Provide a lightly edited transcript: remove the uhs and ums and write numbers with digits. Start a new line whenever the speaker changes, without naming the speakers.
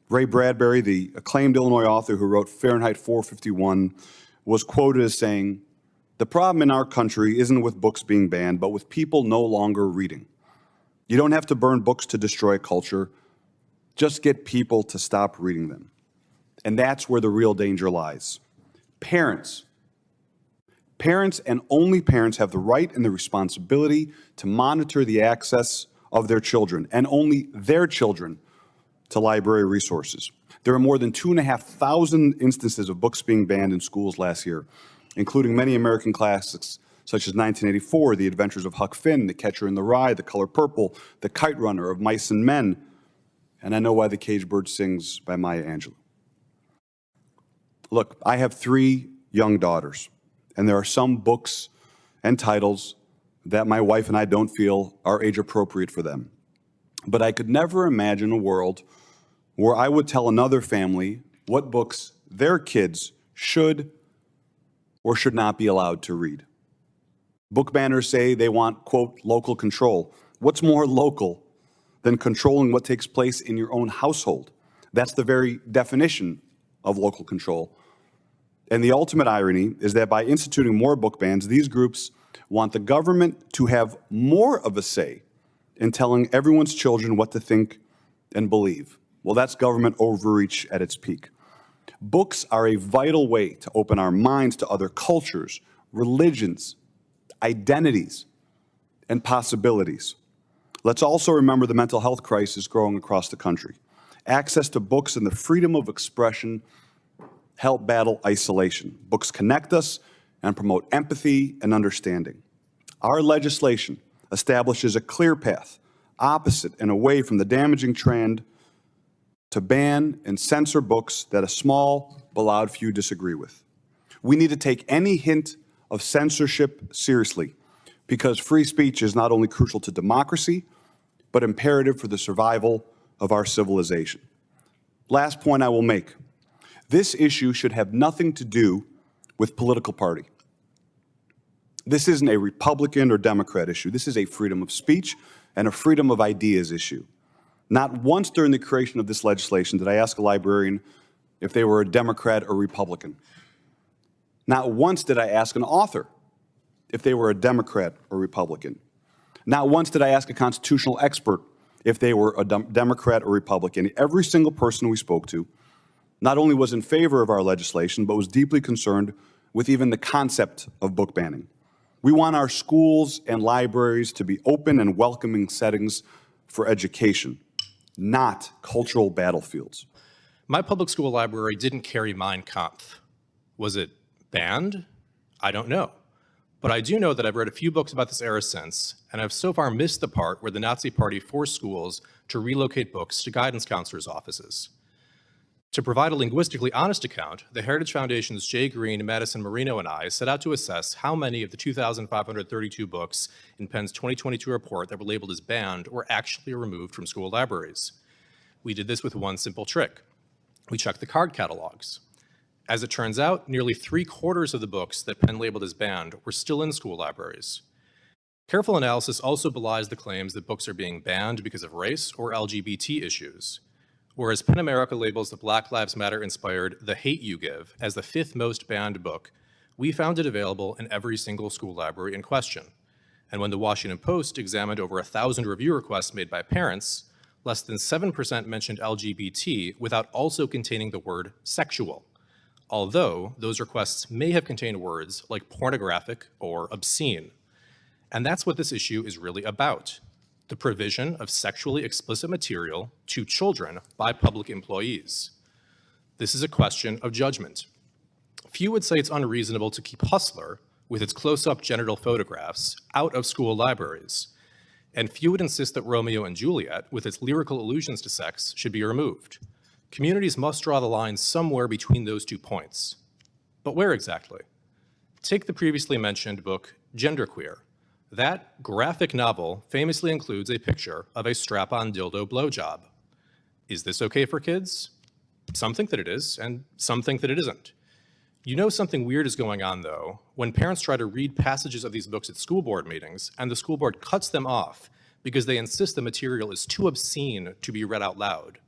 Ray Bradbury, the acclaimed Illinois author who wrote Fahrenheit 451, was quoted as saying, "The problem in our country isn't with books being banned, but with people no longer reading. You don't have to burn books to destroy culture. Just get people to stop reading them." And that's where the real danger lies. Parents and only parents have the right and the responsibility to monitor the access of their children, and only their children, to library resources. There are more than 2,500 instances of books being banned in schools last year, including many American classics such as 1984, The Adventures of Huck Finn, The Catcher in the Rye, The Color Purple, The Kite Runner, Of Mice and Men, and I Know Why the Caged Bird Sings by Maya Angelou. Look, I have 3 young daughters, and there are some books and titles that my wife and I don't feel are age appropriate for them. But I could never imagine a world where I would tell another family what books their kids should or should not be allowed to read. Book banners say they want, quote, local control. What's more local than controlling what takes place in your own household? That's the very definition of local control. And the ultimate irony is that by instituting more book bans, these groups want the government to have more of a say in telling everyone's children what to think and believe. Well, that's government overreach at its peak. Books are a vital way to open our minds to other cultures, religions, identities, and possibilities. Let's also remember the mental health crisis growing across the country. Access to books and the freedom of expression help battle isolation. Books connect us and promote empathy and understanding. Our legislation establishes a clear path, opposite and away from the damaging trend to ban and censor books that a small but loud few disagree with. We need to take any hint of censorship seriously, because free speech is not only crucial to democracy, but imperative for the survival of our civilization. Last point I will make. This issue should have nothing to do with political party. This isn't a Republican or Democrat issue. This is a freedom of speech and a freedom of ideas issue. Not once during the creation of this legislation did I ask a librarian if they were a Democrat or Republican. Not once did I ask an author if they were a Democrat or Republican. Not once did I ask a constitutional expert if they were a Democrat or Republican. Every single person we spoke to not only was in favor of our legislation, but was deeply concerned with even the concept of book banning. We want our schools and libraries to be open and welcoming settings for education, not cultural battlefields.
My public school library didn't carry Mein Kampf. Was it banned? I don't know. But I do know that I've read a few books about this era since, and I've so far missed the part where the Nazi Party forced schools to relocate books to guidance counselors' offices. To provide a linguistically honest account, the Heritage Foundation's Jay Green, Madison Marino, and I set out to assess how many of the 2,532 books in Penn's 2022 report that were labeled as banned were actually removed from school libraries. We did this with one simple trick. We checked the card catalogs. As it turns out, nearly 3/4 of the books that Penn labeled as banned were still in school libraries. Careful analysis also belies the claims that books are being banned because of race or LGBT issues. Whereas PEN America labels the Black Lives Matter-inspired The Hate U Give as the 5th most banned book, we found it available in every single school library in question. And when the Washington Post examined over 1,000 review requests made by parents, less than 7% mentioned LGBT without also containing the word sexual, although those requests may have contained words like pornographic or obscene. And that's what this issue is really about: the provision of sexually explicit material to children by public employees. This is a question of judgment. Few would say it's unreasonable to keep Hustler, with its close-up genital photographs, out of school libraries. And few would insist that Romeo and Juliet, with its lyrical allusions to sex, should be removed. Communities must draw the line somewhere between those 2 points. But where exactly? Take the previously mentioned book, Genderqueer. That graphic novel famously includes a picture of a strap-on dildo blowjob. Is this okay for kids? Some think that it is, and some think that it isn't. You know something weird is going on, though, when parents try to read passages of these books at school board meetings, and the school board cuts them off because they insist the material is too obscene to be read out loud.